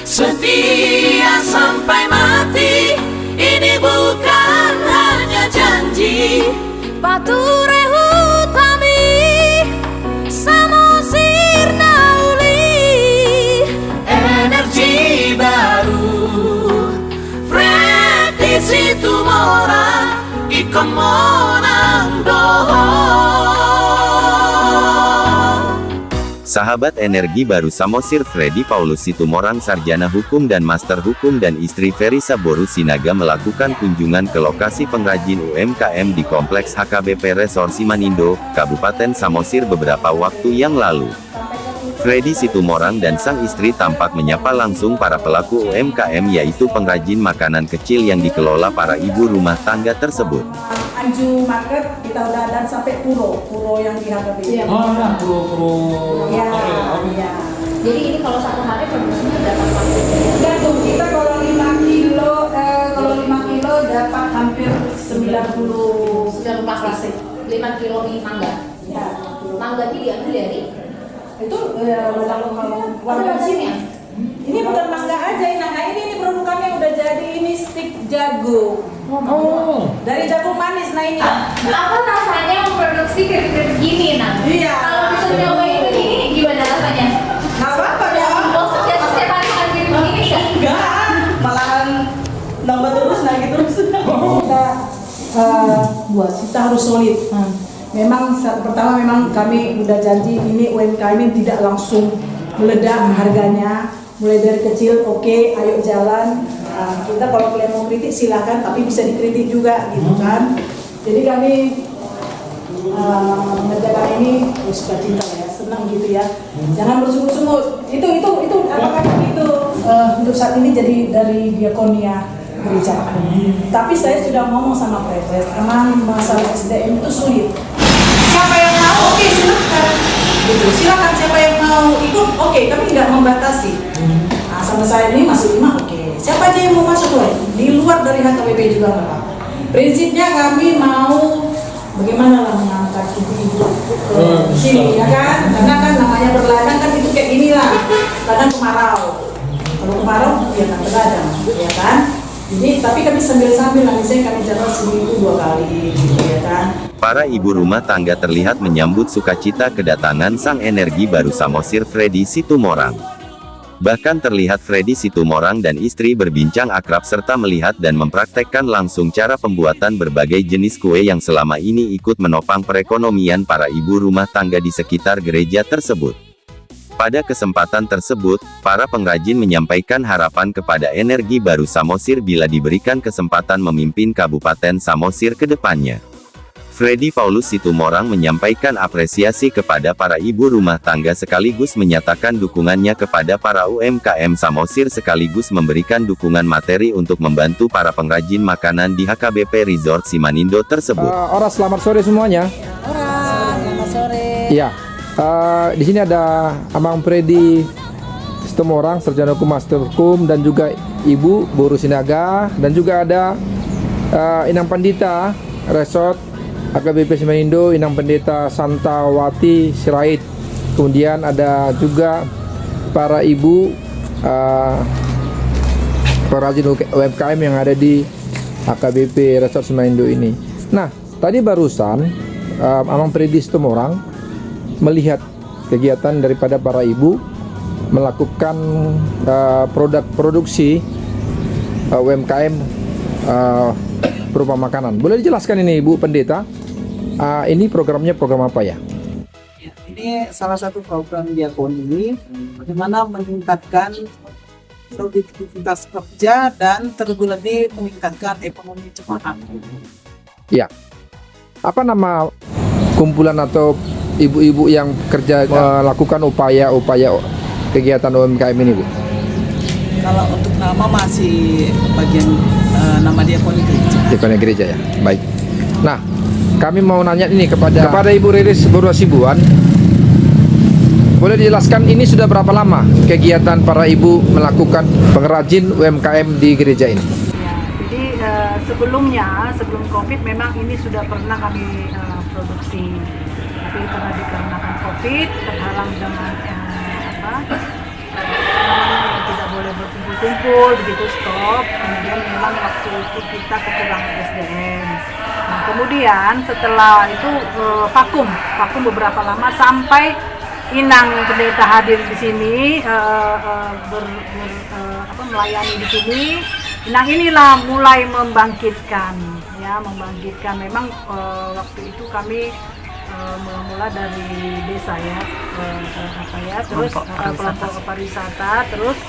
Setia sampai mati, ini bukan hanya janji. Pature Hutami, Samosir Nauli, energi baru. Freddy Situmorang, ikon monang doho. Sahabat energi baru Samosir Freddy Paulus Situmorang, sarjana hukum dan master hukum, dan istri Ferisa Boru Sinaga melakukan kunjungan ke lokasi pengrajin UMKM di Kompleks HKBP Resor Simanindo, Kabupaten Samosir beberapa waktu yang lalu. Freddy Situmorang dan sang istri tampak menyapa langsung para pelaku UMKM, yaitu pengrajin makanan kecil yang dikelola para ibu rumah tangga tersebut. Anju Market kita udah dan sampai Puro yang di HKBP. Oh ya, Puro. Iya. Jadi ini kalau satu hari produksinya berapa pasti? Gantung kita kalau 5 kilo dapat hampir 90 plastik. 5 kilo ini mangga. Ya. Mangga ini diambil dari Itu warga sini ya. Ini bukan mangga aja, ini produk kami yang udah jadi, ini stik jagung. Oh. Dari jagung manis, nah ini. apa rasanya memproduksi keripik gini, Nah? Iya. Kalau bisa nyobain itu gini gimana rasanya? Nggak apa-apa ya. Maksudnya setiap hari makan keripik gini nggak? Enggak, malahan nambah terus lagi terus. Kita buat, kita harus solid. Memang pertama memang kami udah janji ini UMKM ini tidak langsung meledak harganya, mulai dari kecil. Oke, ayo jalan. Kita kalau kalian mau kritik silahkan, tapi bisa dikritik juga gitu kan. Jadi kami mengerjakan ini suka cinta ya, senang gitu ya. Jangan bersungut-sungut. Itu apakah itu untuk saat ini jadi dari diakonia gereja. Tapi saya sudah ngomong sama Prepres, emang masalah SDM itu sulit. Siapa yang mau, oke silakan. Gitu, silakan siapa yang mau ikut, oke, tapi tidak membatasi. Nah, sama saya ini masih 5, oke. Siapa aja yang mau masuk, woy? Di luar dari HKBP juga nggak apa. Prinsipnya kami mau bagaimana lah mengangkat ibu-ibu ke sini, ya kan? Karena kan namanya berladang kan itu kayak gini lah, ladang kemarau. Kalau kemarau ya kan berladang, ya kan? Jadi tapi kami sambil-sambil nanti saya kami jalan seminggu 2 kali, gitu ya kan? Para ibu rumah tangga terlihat menyambut sukacita kedatangan sang energi baru Samosir Freddy Situmorang. Bahkan terlihat Freddy Situmorang dan istri berbincang akrab serta melihat dan mempraktekkan langsung cara pembuatan berbagai jenis kue yang selama ini ikut menopang perekonomian para ibu rumah tangga di sekitar gereja tersebut. Pada kesempatan tersebut, para pengrajin menyampaikan harapan kepada energi baru Samosir bila diberikan kesempatan memimpin Kabupaten Samosir ke depannya. Freddy Paulus Situmorang menyampaikan apresiasi kepada para ibu rumah tangga sekaligus menyatakan dukungannya kepada para UMKM Samosir sekaligus memberikan dukungan materi untuk membantu para pengrajin makanan di HKBP Resort Simanindo tersebut. Selamat sore semuanya. Selamat sore. Iya. Di sini ada Amang Freddy Situmorang, sarjana hukum, master hukum, dan juga Ibu Boru Sinaga, dan juga ada Inang Pandita Resort HKBP Simanindo, Inang Pendeta Santawati Sirait. Kemudian ada juga para ibu perajin UMKM yang ada di HKBP Resort Simanindo ini. Nah, tadi barusan Amang Freddy Situmorang melihat kegiatan daripada para ibu melakukan produksi UMKM berupa makanan. Boleh dijelaskan ini Ibu Pendeta? Ini programnya program apa ya? Ini salah satu program diakoni bagaimana meningkatkan produktivitas kerja dan terlebih meningkatkan ekonomi jemaat. Ya. Apa nama kumpulan atau ibu-ibu yang kerja melakukan upaya-upaya kegiatan UMKM ini, Bu? Kalau untuk nama masih bagian nama diakoni gereja. Diakoni gereja ya. Baik. Nah, kami mau nanya ini kepada Ibu Riris Boru Hasibuan. Boleh dijelaskan ini sudah berapa lama kegiatan para ibu melakukan pengrajin UMKM di gereja ini? Ya, jadi sebelumnya, sebelum COVID memang ini sudah pernah kami produksi. Tapi karena dikarenakan COVID terhalang dengan tidak boleh berkumpul kumpul, begitu stop. Kemudian memang waktu itu kita kekurangan SDM. Nah, kemudian setelah itu vakum beberapa lama sampai Inang pendeta hadir di sini, melayani di sini. Inang inilah mulai membangkitkan. Memang waktu itu kami mula dari desa terus kelompok pariwisata, terus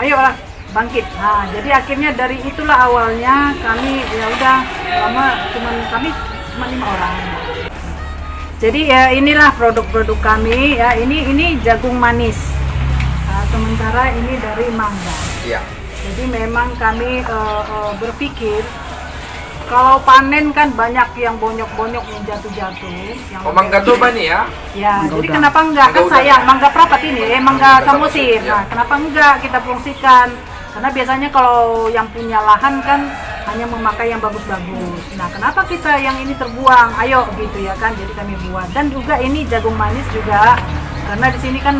ayolah bangkit. Nah, jadi akhirnya dari itulah awalnya kami kami cuma 5 orang. Jadi ya inilah produk-produk kami ya, ini jagung manis. Nah, sementara ini dari mangga. Iya. Jadi memang kami berpikir kalau panen kan banyak yang bonyok-bonyok yang jatuh-jatuh. Mangga tuba nih ya? Ya, jadi kenapa enggak? Kan sayang, mangga perapat ini, mangga samosir. Nah, kenapa enggak kita fungsikan? Karena biasanya kalau yang punya lahan kan hanya memakai yang bagus-bagus. Nah, kenapa kita yang ini terbuang? Ayo gitu ya kan. Jadi kami buat. Dan juga ini jagung manis juga, karena di sini kan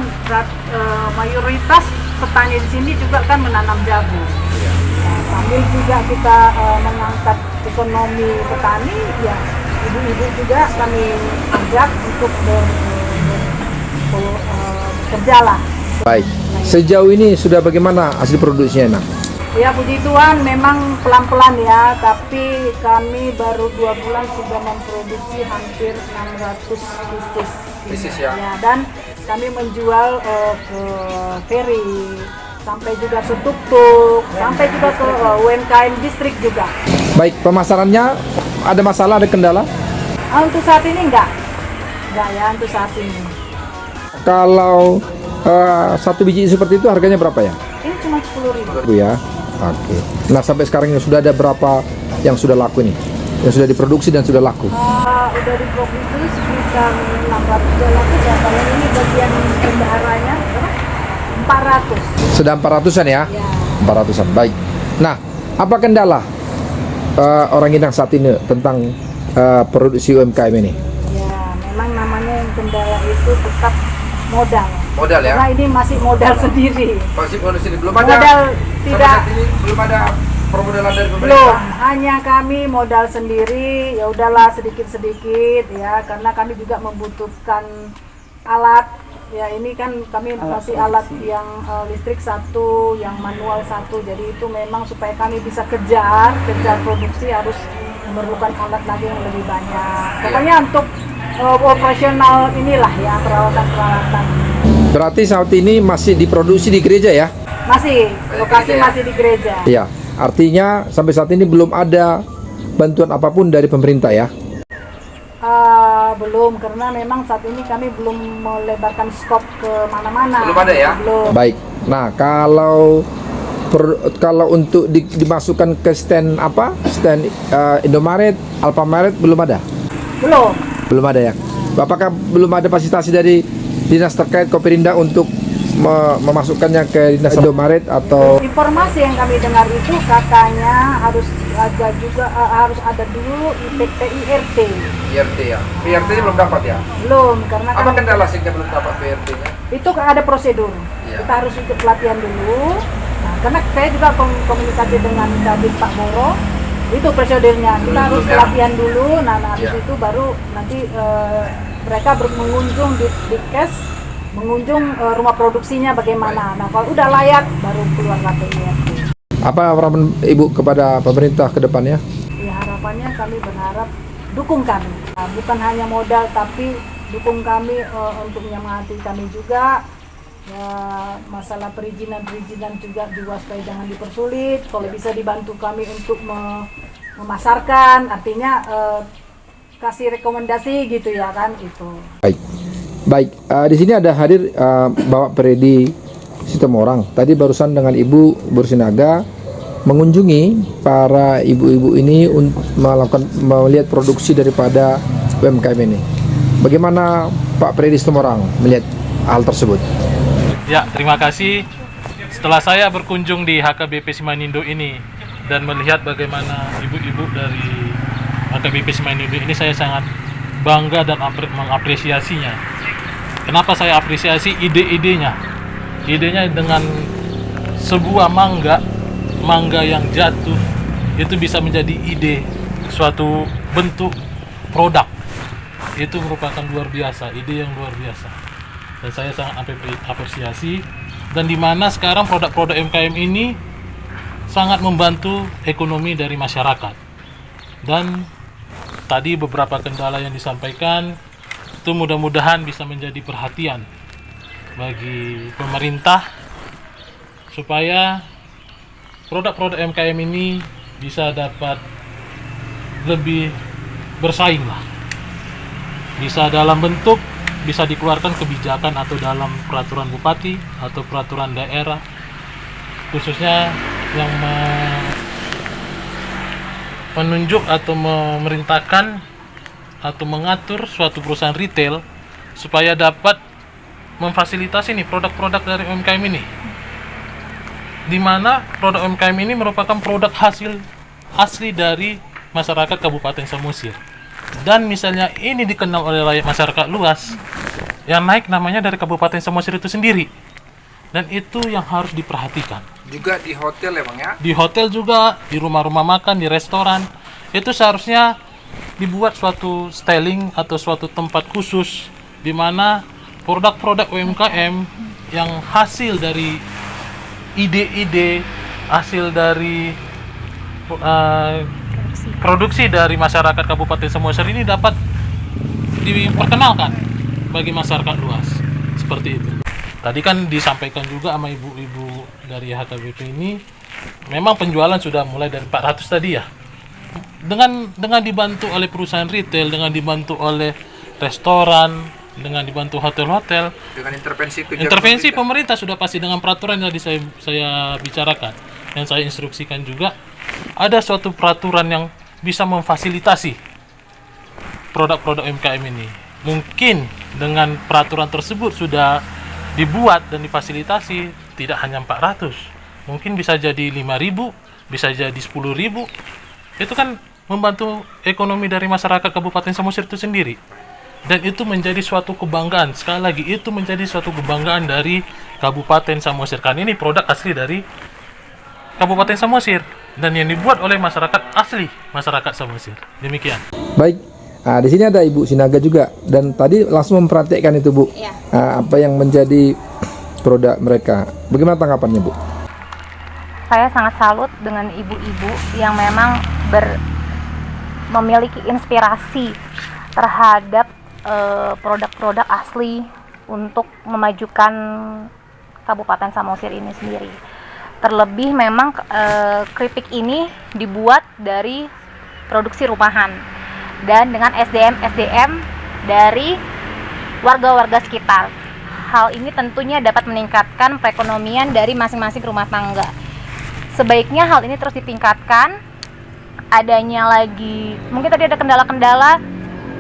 mayoritas petani di sini juga kan menanam jagung. Nah, sambil juga kita mengangkat ekonomi petani, ya ibu-ibu juga kami ajak untuk bekerja lah. Baik. Sejauh ini sudah bagaimana hasil produksinya, Nak? Ya puji Tuhan memang pelan-pelan ya, tapi kami baru 2 bulan sudah memproduksi hampir 600 pieces ya. Dan kami menjual ke ferry, sampai juga ke tuk-tuk, sampai juga ke UMKM distrik juga. Baik, pemasarannya ada masalah, ada kendala? Untuk saat ini enggak ya, untuk saat ini. Kalau satu biji seperti itu harganya berapa ya? Ini cuma 10.000. Ya. Oke. Nah, sampai sekarang ini sudah ada berapa yang sudah laku nih? Yang sudah diproduksi dan sudah laku? Udah diproduksi sekitar 600 sudah laku. Kalau ini bagian bendaharanya 400. Sudah 400-an ya? Ya. 400-an. Baik. Nah, apa kendala orang Inang saat ini tentang produksi UMKM ini? Ya, memang namanya yang kendala itu tetap modal. Modal ya? Karena ini masih modal sendiri. Masih produksi belum Modal tidak. belum ada permodalan dari Belum, hanya kami modal sendiri. Ya udahlah sedikit-sedikit ya, karena kami juga membutuhkan alat. Ya ini kan kami masih alat yang listrik 1, yang manual 1. Jadi itu memang supaya kami bisa kejar produksi harus memerlukan alat lagi yang lebih banyak. Pokoknya untuk operasional inilah ya, peralatan-peralatan. Berarti saat ini masih diproduksi di gereja ya? Masih, lokasi masih di gereja. Iya, artinya sampai saat ini belum ada bantuan apapun dari pemerintah ya? Belum, karena memang saat ini kami belum melebarkan skop ke mana-mana. Belum ada ya? Belum. Baik. Nah, kalau untuk dimasukkan ke stand Indomaret, Alfamaret belum ada? Belum ada ya? Apakah belum ada fasilitasi dari dinas terkait Koperinda untuk memasukkannya ke dinas Indomaret atau? Informasi yang kami dengar itu katanya harus ada dulu IRT. PRT ya? PRT belum dapat ya? Belum, karena Apa kendala sehingga belum dapat PRT-nya? itu ada prosedur. Iya. Kita harus ikut pelatihan dulu. Nah, karena saya juga komunikasi dengan Kabid Pak Moro, itu prosedurnya. Kita harus pelatihan dulu. Nah, habis itu baru nanti mereka mengunjung di kes, mengunjung rumah produksinya bagaimana. Nah, kalau udah layak baru keluar KPIRT. Apa harapan Ibu kepada pemerintah ke depannya? Ya, harapannya kami berharap dukung kami. Nah, bukan hanya modal tapi dukung kami untuk menyemangati kami juga. Ya, masalah perizinan juga diwaspadai, jangan dipersulit. Kalau bisa dibantu kami untuk memasarkan, artinya kasih rekomendasi gitu ya kan itu. Baik. Di sini ada hadir Bapak Freddy Situmorang. Tadi barusan dengan Ibu Bursinaga mengunjungi para ibu-ibu ini untuk melihat produksi daripada UMKM ini. Bagaimana Pak Freddy Situmorang melihat hal tersebut? Ya, terima kasih. Setelah saya berkunjung di HKBP Simanindo ini dan melihat bagaimana ibu-ibu dari HKBP Simanindo ini, saya sangat bangga dan mengapresiasinya. Kenapa saya apresiasi ide-idenya? Idenya dengan sebuah mangga yang jatuh itu bisa menjadi ide suatu bentuk produk. Itu merupakan luar biasa, ide yang luar biasa. Dan saya sangat apresiasi, dan di mana sekarang produk-produk UMKM ini sangat membantu ekonomi dari masyarakat. Dan tadi beberapa kendala yang disampaikan itu mudah-mudahan bisa menjadi perhatian bagi pemerintah supaya produk-produk UMKM ini bisa dapat lebih bersaing lah. Bisa dalam bentuk, bisa dikeluarkan kebijakan atau dalam peraturan bupati atau peraturan daerah, khususnya yang menunjuk atau memerintahkan atau mengatur suatu perusahaan retail supaya dapat memfasilitasi nih produk-produk dari UMKM ini, di mana produk UMKM ini merupakan produk hasil asli dari masyarakat Kabupaten Samosir. Dan misalnya ini dikenal oleh rakyat masyarakat luas, yang naik namanya dari Kabupaten Samosir itu sendiri. Dan itu yang harus diperhatikan. Juga di hotel ya Bang ya? Di hotel juga, di rumah-rumah makan, di restoran, itu seharusnya dibuat suatu styling atau suatu tempat khusus di mana produk-produk UMKM yang hasil dari ide-ide, hasil dari produksi dari masyarakat Kabupaten Samosir ini dapat diperkenalkan bagi masyarakat luas. Seperti itu. Tadi kan disampaikan juga sama ibu-ibu dari HKBP ini, memang penjualan sudah mulai dari 400 tadi ya. Dengan dibantu oleh perusahaan retail, dengan dibantu oleh restoran, dengan dibantu hotel-hotel, Dengan intervensi pemerintah sudah pasti, dengan peraturan yang tadi saya bicarakan, yang saya instruksikan juga, ada suatu peraturan yang bisa memfasilitasi produk-produk UMKM ini. Mungkin dengan peraturan tersebut sudah dibuat dan difasilitasi, tidak hanya 400, mungkin bisa jadi 5.000, bisa jadi 10.000. Itu kan membantu ekonomi dari masyarakat Kabupaten Samosir itu sendiri. Dan itu menjadi suatu kebanggaan. Sekali lagi, itu menjadi suatu kebanggaan dari Kabupaten Samosir. Kan ini produk asli dari Kabupaten Samosir dan yang dibuat oleh masyarakat asli masyarakat Samosir. Demikian. Baik. Nah, di sini ada Ibu Sinaga juga, dan tadi langsung memperhatikan itu Bu. Iya. Apa yang menjadi produk mereka. Bagaimana tanggapannya Bu? Saya sangat salut dengan ibu-ibu yang memang memiliki inspirasi terhadap produk-produk asli untuk memajukan Kabupaten Samosir ini sendiri. Terlebih memang keripik ini dibuat dari produksi rumahan dan dengan SDM dari warga-warga sekitar. Hal ini tentunya dapat meningkatkan perekonomian dari masing-masing rumah tangga. Sebaiknya hal ini terus ditingkatkan. Adanya lagi, mungkin tadi ada kendala-kendala,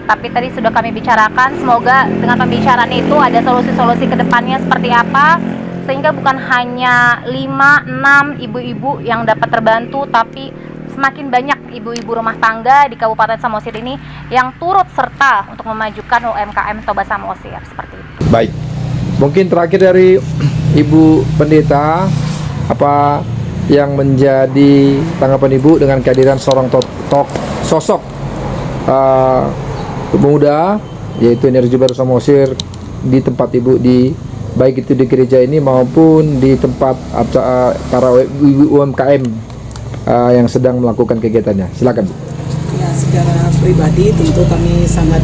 tapi tadi sudah kami bicarakan. Semoga dengan pembicaraan itu ada solusi-solusi ke depannya seperti apa, sehingga bukan hanya 5-6 ibu-ibu yang dapat terbantu, tapi semakin banyak ibu-ibu rumah tangga di Kabupaten Samosir ini yang turut serta untuk memajukan UMKM Toba Samosir, seperti itu. Baik. Mungkin terakhir dari Ibu Pendeta, apa yang menjadi tanggapan Ibu dengan kehadiran seorang sosok pemuda, yaitu Energi Baru Samosir, di tempat Ibu, baik itu di gereja ini maupun di tempat para UMKM yang sedang melakukan kegiatannya. Silakan Bu. Ya, secara pribadi tentu kami sangat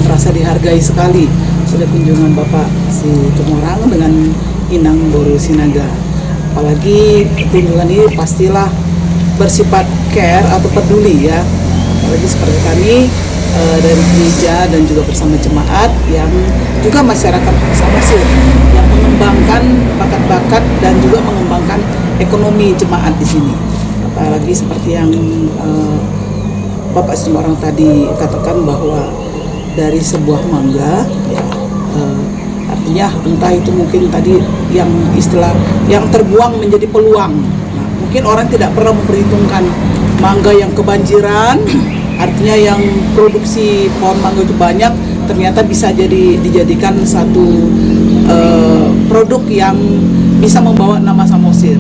merasa dihargai sekali sudah kunjungan Bapak Situmorang dengan Inang Boru Sinaga. Apalagi kunjungan ini pastilah bersifat care atau peduli ya. Apalagi seperti kami dari gereja dan juga bersama jemaat yang juga masyarakat Samosir yang mengembangkan bakat-bakat dan juga mengembangkan ekonomi jemaat di sini. Apalagi seperti yang Bapak Situmorang tadi katakan bahwa dari sebuah mangga ya, artinya entah itu mungkin tadi yang istilah yang terbuang menjadi peluang. Nah, mungkin orang tidak pernah memperhitungkan mangga yang kebanjiran, artinya yang produksi pohon mangga itu banyak, ternyata bisa dijadikan satu produk yang bisa membawa nama Samosir.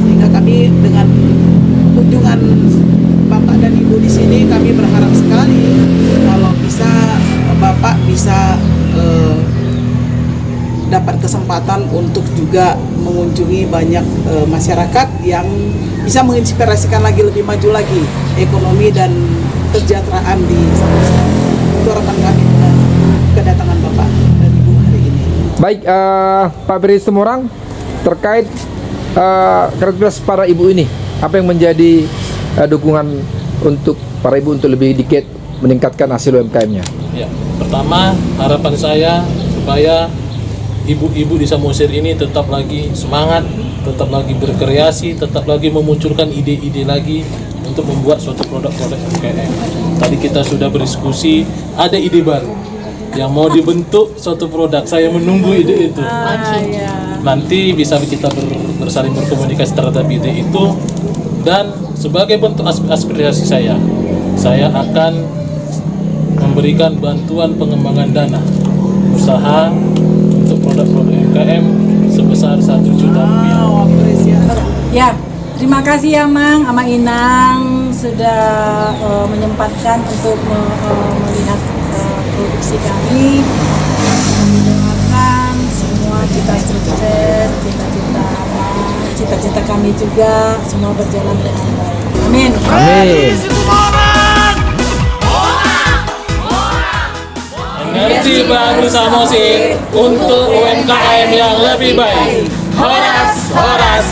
Sehingga kami dengan kunjungan Bapak dan Ibu di sini, kami berharap sekali kalau bisa Bapak bisa dapat kesempatan untuk juga mengunjungi banyak masyarakat yang bisa menginspirasikan lagi lebih maju lagi ekonomi dan kesejahteraan di Samosir. Itu harapan kami dengan kedatangan Bapak dan Ibu hari ini. Baik, Pak Beri Situmorang, terkait kreativitas para ibu ini, apa yang menjadi dukungan untuk para ibu untuk lebih dikit meningkatkan hasil UMKM-nya? Ya, pertama harapan saya supaya ibu-ibu di Samosir ini tetap lagi semangat, tetap lagi berkreasi, tetap lagi memunculkan ide-ide lagi untuk membuat suatu produk-produk UMKM. Tadi kita sudah berdiskusi, ada ide baru yang mau dibentuk suatu produk. Saya menunggu ide itu. Nanti bisa kita bersaling berkomunikasi terhadap ide itu, dan sebagai bentuk aspirasi saya akan memberikan bantuan pengembangan dana usaha untuk produk-produk UMKM sebesar 1 juta rupiah. Ya, terima kasih ya Mang sama Inang sudah menyempatkan untuk melihat produksi kami. Kami doakan semua kita sukses, cita-cita kami juga semua berjalan dengan baik. Amin. Amin. Energi baru Samosir untuk UMKM yang lebih baik. Horas, horas,